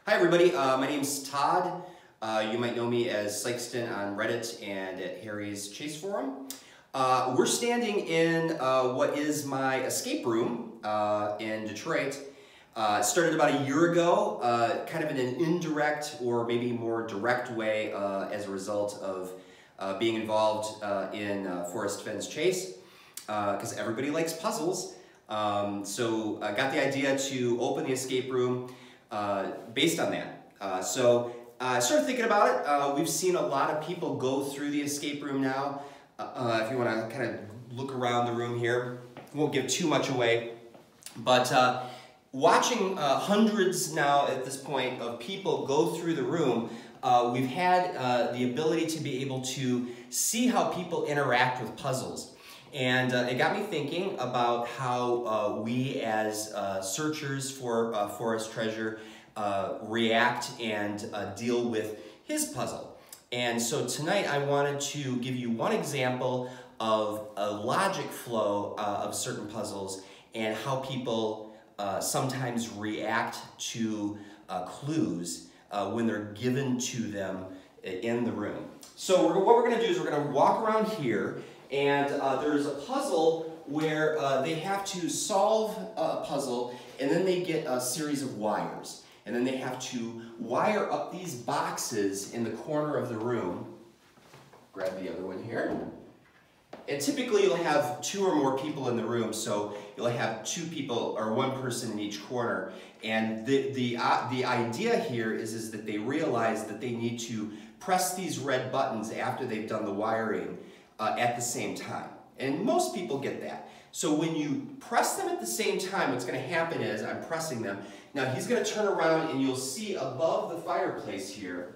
Hi everybody, my name's Todd. You might know me as Sykeston on Reddit and at Harry's Chase Forum. We're standing in what is my escape room in Detroit. It started about a year ago, kind of in an indirect or maybe more direct way as a result of being involved in Forrest Fenn's Chase, because everybody likes puzzles. So I got the idea to open the escape room based on that. So I started thinking about it. We've seen a lot of people go through the escape room now. If you want to kind of look around the room here, won't give too much away, but watching hundreds now at this point of people go through the room, we've had the ability to be able to see how people interact with puzzles. And it got me thinking about how we as searchers for Forrest treasure react and deal with his puzzle. And so tonight I wanted to give you one example of a logic flow of certain puzzles and how people sometimes react to clues when they're given to them in the room. So what we're going to do is we're going to walk around here, and there's a puzzle where they have to solve a puzzle, and then they get a series of wires. And then they have to wire up these boxes in the corner of the room. Grab the other one here. And typically you'll have two or more people in the room, so you'll have two people or one person in each corner. And the idea here is that they realize that they need to press these red buttons after they've done the wiring at the same time. And most people get that. So when you press them at the same time, what's going to happen is, I'm pressing them, now he's going to turn around and you'll see above the fireplace here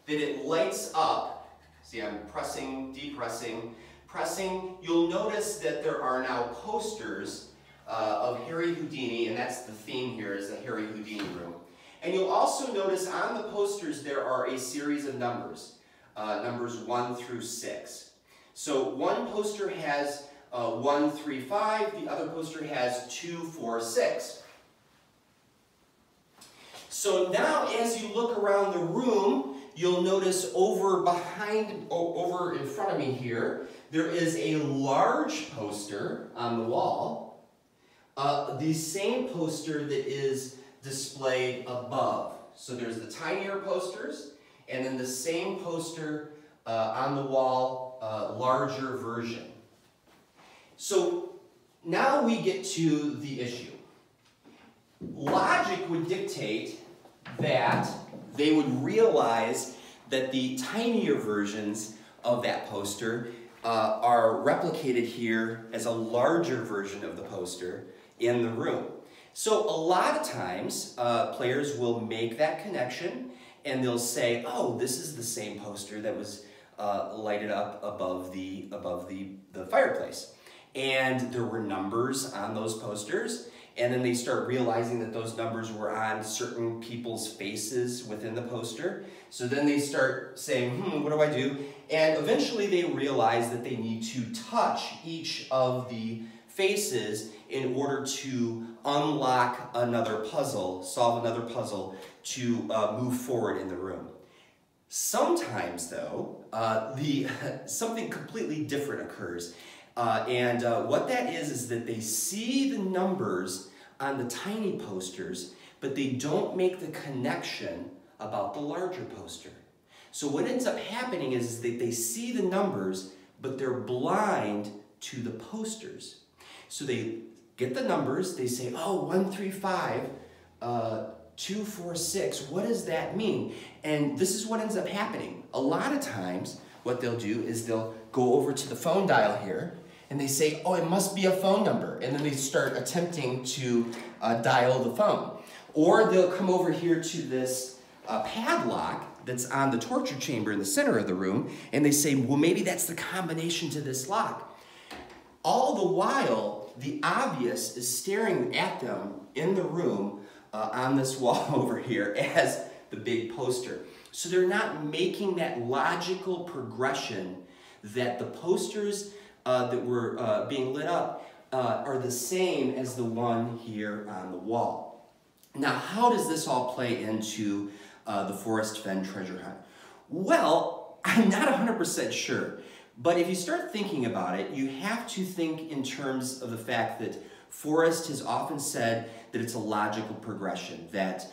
that it lights up. See, I'm pressing, depressing, pressing. You'll notice that there are now posters of Harry Houdini, and that's the theme here, is the Harry Houdini room. And you'll also notice on the posters there are a series of numbers, numbers 1 through 6. So one poster has 1, 3, 5, the other poster has 2, 4, 6. So now as you look around the room, you'll notice over in front of me here, there is a large poster on the wall, the same poster that is displayed above. So there's the tinier posters, and then the same poster on the wall, larger version. So now we get to the issue. Logic would dictate that they would realize that the tinier versions of that poster are replicated here as a larger version of the poster in the room. So a lot of times players will make that connection and they'll say, oh, this is the same poster that was lighted up above the fireplace. And there were numbers on those posters, and then they start realizing that those numbers were on certain people's faces within the poster. So then they start saying, what do I do? And eventually they realize that they need to touch each of the faces in order to unlock another puzzle, solve another puzzle to move forward in the room. Sometimes though, something completely different occurs. What that is that they see the numbers on the tiny posters, but they don't make the connection about the larger poster. So what ends up happening is that they see the numbers, but they're blind to the posters. So they get the numbers, they say, oh, 1, 3, 5, 2, 4, 6, what does that mean? And this is what ends up happening. A lot of times, what they'll do is they'll go over to the phone dial here, and they say, oh, it must be a phone number. And then they start attempting to dial the phone. Or they'll come over here to this padlock that's on the torture chamber in the center of the room, and they say, well, maybe that's the combination to this lock. All the while, the obvious is staring at them in the room on this wall over here as the big poster. So they're not making that logical progression that the posters that were being lit up are the same as the one here on the wall. Now, how does this all play into the Forrest Fenn treasure hunt? Well, I'm not 100% sure, but if you start thinking about it, you have to think in terms of the fact that Forrest has often said that it's a logical progression, that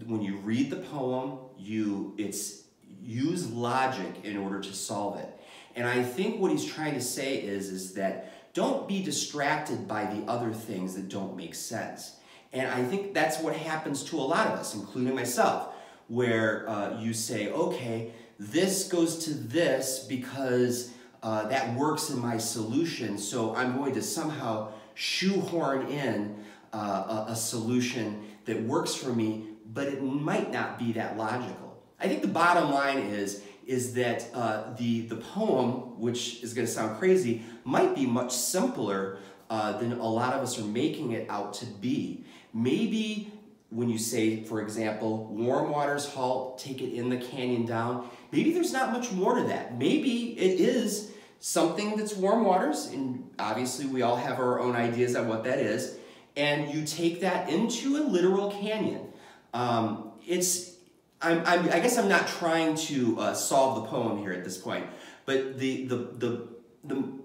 when you read the poem, it's use logic in order to solve it. And I think what he's trying to say is that don't be distracted by the other things that don't make sense. And I think that's what happens to a lot of us, including myself, where you say, okay, this goes to this because that works in my solution, so I'm going to somehow shoehorn in a solution that works for me, but it might not be that logical. I think the bottom line is that the poem, which is going to sound crazy, might be much simpler than a lot of us are making it out to be. Maybe when you say, for example, warm waters halt, take it in the canyon down, maybe there's not much more to that. Maybe it is something that's warm waters, and obviously we all have our own ideas on what that is, and you take that into a literal canyon. I guess I'm not trying to solve the poem here at this point, but the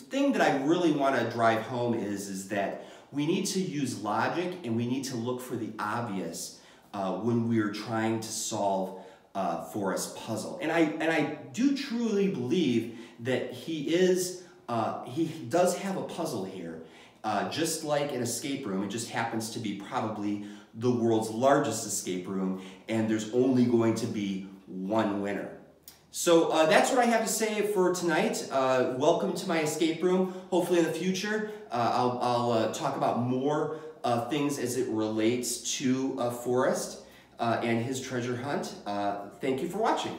thing that I really want to drive home is that we need to use logic and we need to look for the obvious when we're trying to solve Forrest's puzzle. And I do truly believe that he does have a puzzle here, just like an escape room. It just happens to be probably the world's largest escape room, and there's only going to be one winner. So that's what I have to say for tonight. Welcome to my escape room. Hopefully in the future, I'll talk about more things as it relates to Forrest and his treasure hunt. Thank you for watching.